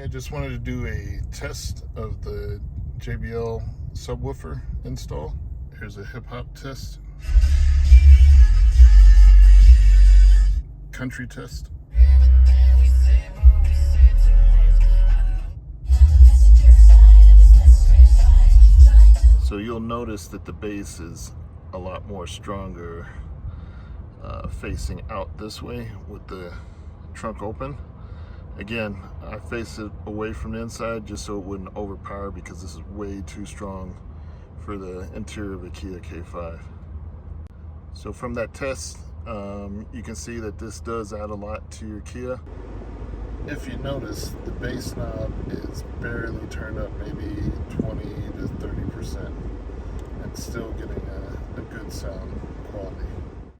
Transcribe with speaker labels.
Speaker 1: I just wanted to do a test of the JBL subwoofer install. Here's a hip hop test, country test. So you'll notice that the bass is a lot more stronger facing out this way with the trunk open. Again, I face it away from the inside just so it wouldn't overpower, because this is way too strong for the interior of a Kia K5. So from that test, you can see that this does add a lot to your Kia. If you notice, the bass knob is barely turned up, maybe 20 to 30%, and still getting a good sound quality.